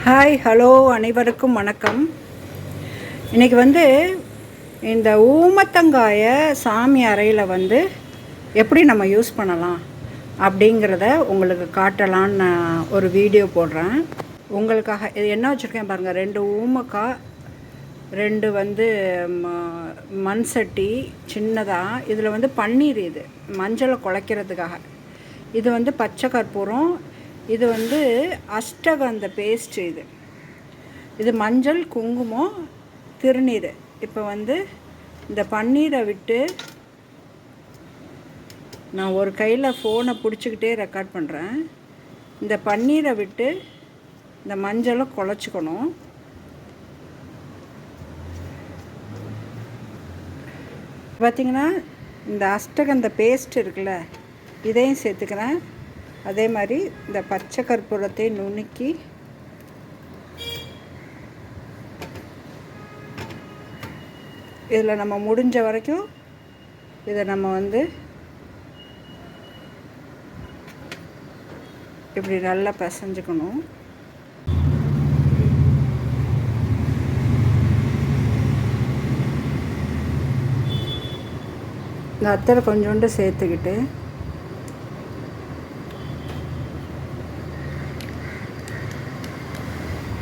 Hi hello அனைவருக்கும் வணக்கம். இன்றைக்கி இந்த ஊமத்தங்காயை சாமி அறையில் எப்படி நம்ம யூஸ் பண்ணலாம் அப்படிங்கிறத உங்களுக்கு காட்டலான்னு நான் ஒரு வீடியோ போடுறேன் உங்களுக்காக. இது என்ன வச்சுருக்கேன் பாருங்கள், 2 ஊமக்காய், 2 மண் சட்டி சின்னதாக. இதில் பன்னீர், இது மஞ்சளை குழைக்கிறதுக்காக. இது பச்சை கற்பூரம், இது அஷ்டகந்த பேஸ்ட், இது மஞ்சள், குங்குமம், திருநீர். இப்போ இந்த பன்னீரை விட்டு நான் ஒரு கையில் ஃபோனை பிடிச்சிக்கிட்டே ரெக்கார்ட் பண்ணுறேன். இந்த பன்னீரை விட்டு இந்த மஞ்சளை குழைச்சிக்கணும். பார்த்திங்கன்னா இந்த அஷ்டகந்த பேஸ்ட் இருக்குல்ல, இதையும் சேர்த்துக்கிறேன். அதே மாதிரி இந்த பச்சை கற்பூரத்தை நுணுக்கி இதில் நம்ம முடிஞ்ச வரைக்கும் இதை நம்ம இப்படி நல்லா பிசைஞ்சுக்கணும். இந்த அத்தரை கொஞ்சோண்டு சேர்த்துக்கிட்டு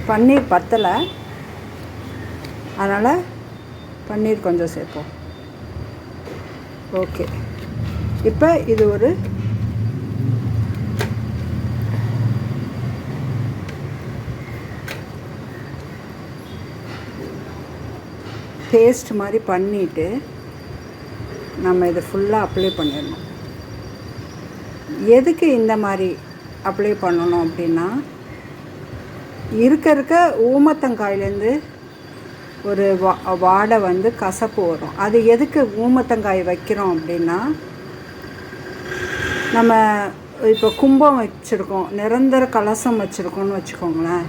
பன்னீர் பத்தலை, அதனால் பன்னீர் கொஞ்சம் சேர்ப்போம். ஓகே, இப்போ இது ஒரு பேஸ்ட் மாதிரி பண்ணிவிட்டு நம்ம இதை ஃபுல்லாக அப்ளை பண்ணிடணும். எதுக்கு இந்த மாதிரி அப்ளை பண்ணணும் அப்படின்னா, இருக்க ஊமத்தங்காயிலேருந்து ஒரு வாடை கசப்பு வரும். அது எதுக்கு ஊமத்தங்காய் வைக்கிறோம் அப்படின்னா, நம்ம இப்போ கும்பம் வச்சுருக்கோம், நிரந்தர கலசம் வச்சுருக்கோன்னு வச்சுக்கோங்களேன்.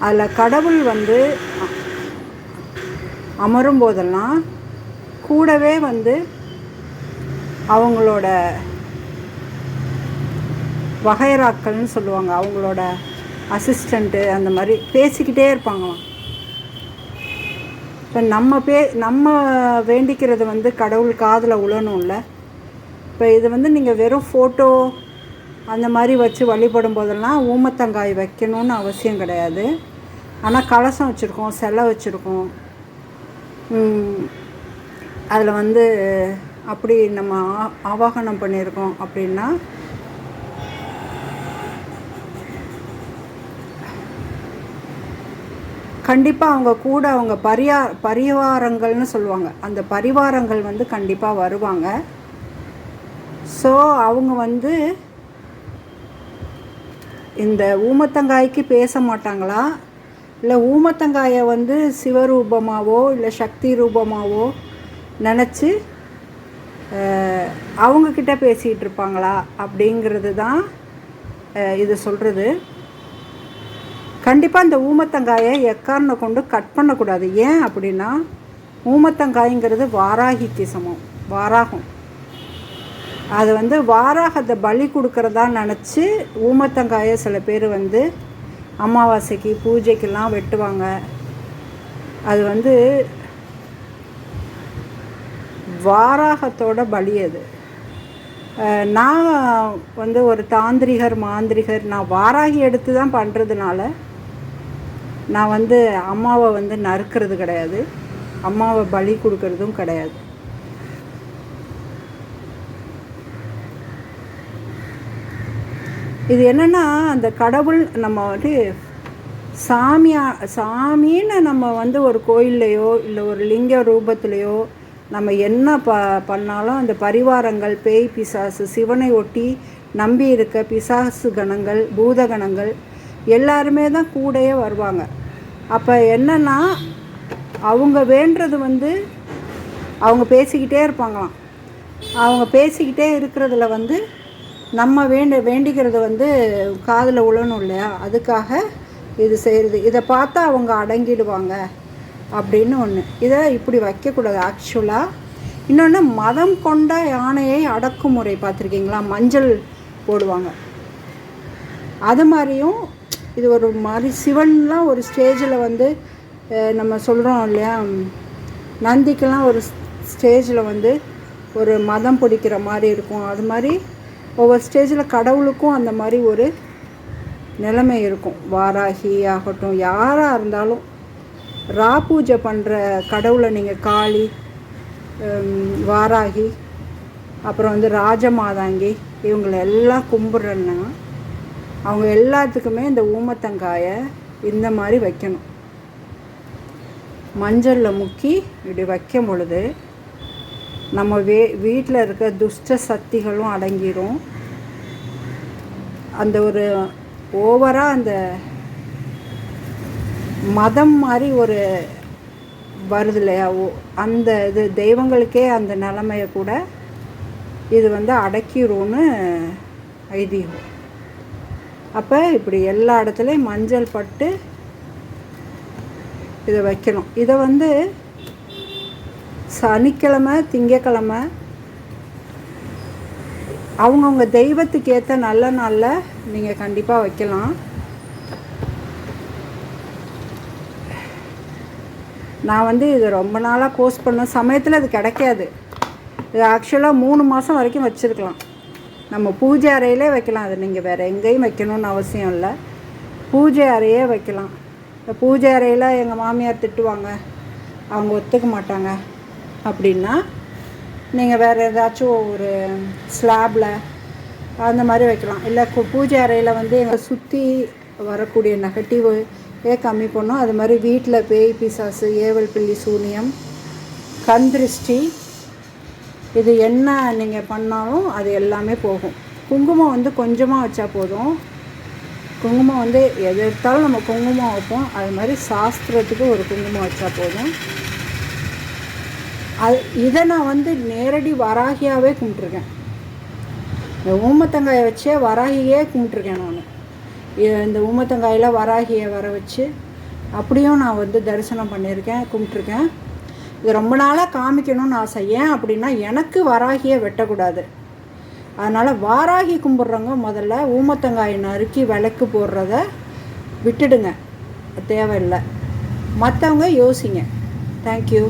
அதில் கடவுள் அமரும் போதெல்லாம் கூடவே அவங்களோட வகைராக்கள்னு சொல்லுவாங்க, அவங்களோட அசிஸ்டண்ட்டு அந்த மாதிரி பேசிக்கிட்டே இருப்பாங்களாம். இப்போ நம்ம வேண்டிக்கிறது கடவுள் காதில் உழணும்ல. இப்போ இது நீங்கள் வெறும் ஃபோட்டோ அந்த மாதிரி வச்சு வழிபடும் போதெல்லாம் ஊமத்தங்காய் வைக்கணும்னு அவசியம் கிடையாது. ஆனால் கலசம் வச்சுருக்கோம், சிலை வச்சுருக்கோம், அதில் அப்படி நம்ம ஆவாகனம் பண்ணியிருக்கோம் அப்படின்னா கண்டிப்பாக அவங்க கூட அவங்க பரிவாரங்கள்னு சொல்லுவாங்க, அந்த பரிவாரங்கள் கண்டிப்பாக வருவாங்க. ஸோ அவங்க இந்த ஊமத்தங்காய்க்கு பேச மாட்டாங்களா, இல்லை ஊமத்தங்காயை சிவரூபமாகவோ இல்லை சக்தி ரூபமாகவோ நினச்சி அவங்கக்கிட்ட பேசிகிட்டு இருப்பாங்களா அப்படிங்கிறது தான் இது சொல்கிறது. கண்டிப்பாக இந்த ஊமத்தங்காயை எக்காரணம் கொண்டு கட் பண்ணக்கூடாது. ஏன் அப்படின்னா, ஊமத்தங்காய்ங்கிறது வாராகிக்கு சமம், வாராகம். அது வாராகத்தை பலி கொடுக்குறதா நினச்சி ஊமத்தங்காயை சில பேர் அமாவாசைக்கு பூஜைக்கெல்லாம் வெட்டுவாங்க. அது வாராகத்தோட பலி. அது நான் ஒரு தாந்திரிகர் மாந்திரிகர், நான் வாராகி எடுத்து தான் பண்ணுறதுனால நான் அம்மாவை நறுக்கிறது கிடையாது, அம்மாவை பலி கொடுக்கறதும் கிடையாது. இது என்னென்னா, அந்த கடவுள் நம்ம சாமின்னு நம்ம ஒரு கோயில்லையோ இல்லை ஒரு லிங்க ரூபத்துலேயோ நம்ம என்ன பண்ணாலும் அந்த பரிவாரங்கள், பேய் பிசாசு, சிவனை ஒட்டி நம்பி இருக்க பிசாசு கணங்கள், பூதகணங்கள் எல்லாருமே தான் கூடயே வருவாங்க. அப்போ என்னென்னா, அவங்க வேண்டுறது அவங்க பேசிக்கிட்டே இருப்பாங்களாம். அவங்க பேசிக்கிட்டே இருக்கிறதுல நம்ம வேண்டிக்கிறது காதில் உழணும் இல்லையா, அதுக்காக இது செய்கிறது. இதை பார்த்தா அவங்க அடங்கிடுவாங்க அப்படின்னு ஒன்று. இதை இப்படி வைக்கக்கூடாது ஆக்சுவலாக. இன்னொன்று, மதம் கொண்ட யானையை அடக்குமுறை பார்த்துருக்கீங்களா, மஞ்சள் போடுவாங்க. அது மாதிரியும் இது ஒரு மாதிரி சிவன்லாம் ஒரு ஸ்டேஜில் வந்து நம்ம சொல்கிறோம் இல்லையா, நந்திக்கெல்லாம் ஒரு ஸ்டேஜில் வந்து ஒரு மதம் பிடிக்கிற மாதிரி இருக்கும். அது மாதிரி ஒவ்வொரு ஸ்டேஜில் கடவுளுக்கும் அந்த மாதிரி ஒரு நிலைமை இருக்கும். வாராகி ஆகட்டும், யாராக இருந்தாலும் ரா பூஜை பண்ணுற கடவுளை நீங்கள் காளி, வாராகி, அப்புறம் வந்து ராஜமாதாங்கி இவங்களை எல்லாம் கும்பிட்றேன்னா அவங்க எல்லாத்துக்குமே இந்த ஊமத்தங்காயை இந்த மாதிரி வைக்கணும். மஞ்சளில் முக்கி இப்படி வைக்கும் பொழுது நம்ம வீட்டில் இருக்க துஷ்ட சக்திகளும் அடங்கிடும். அந்த ஒரு ஓவராக அந்த மதம் மாதிரி ஒரு வருது இல்லையா, அந்த இது தெய்வங்களுக்கே அந்த நிலைமையை கூட இது வந்து அடக்கிடும்னு ஐதீகம். அப்போ இப்படி எல்லா இடத்துலையும் மஞ்சள் பட்டு இதை வைக்கணும். இதை வந்து சனிக்கிழமை, திங்கக்கிழமை அவங்கவுங்க தெய்வத்துக்கு ஏற்ற நல்ல நாளில் நீங்கள் கண்டிப்பாக வைக்கலாம். நான் வந்து இது ரொம்ப நாளாக கோர்ஸ் பண்ண சமயத்தில் இது கிடைக்காது. இது ஆக்சுவலாக 3 மாதம் வரைக்கும் வச்சுருக்கலாம். நம்ம பூஜை அறையிலே வைக்கலாம். அது நீங்கள் வேறு எங்கேயும் வைக்கணும்னு அவசியம் இல்லை, பூஜை அறையே வைக்கலாம். இந்த பூஜை அறையில் எங்கள் மாமியார் திட்டுவாங்க, அவங்க ஒத்துக்க மாட்டாங்க அப்படின்னா நீங்கள் வேறு ஏதாச்சும் ஒரு ஸ்லாபில் அந்த மாதிரி வைக்கலாம். இல்லை பூஜை அறையில் வந்து எங்களை சுற்றி வரக்கூடிய நெகட்டிவ் கம்மி பண்ணும். அது மாதிரி வீட்டில் பேய் பிசாசு, ஏவல் பில்லி, சூனியம், கண் திருஷ்டி, இது என்ன நீங்கள் பண்ணாலும் அது எல்லாமே போகும். குங்குமம் வந்து கொஞ்சமாக வச்சா போதும். குங்குமம் வந்து எது எடுத்தாலும் நம்ம குங்குமம் வைப்போம். அது மாதிரி சாஸ்திரத்துக்கு ஒரு குங்குமம் வச்சா போதும். இதை நான் வந்து நேரடி வராகியாகவே கும்பிட்ருக்கேன். இந்த ஊமத்தங்காயை வச்சே வராகியே கும்பிட்ருக்கேன் நான். இந்த ஊமத்தங்காயில் வராகியை வர வச்சு அப்படியும் நான் வந்து தரிசனம் பண்ணியிருக்கேன், கும்பிட்ருக்கேன். இது ரொம்ப நாளாக காமிக்கணும்னு ஆசை. ஏன் அப்படின்னா எனக்கு வராகியை வெட்டக்கூடாது. அதனால் வாராகி கும்பிட்றவங்க முதல்ல ஊமத்தங்காயை நறுக்கி விளக்கு போடுறத விட்டுடுங்க, தேவையில்லை. மற்றவங்க யோசிங்க. தேங்க்யூ.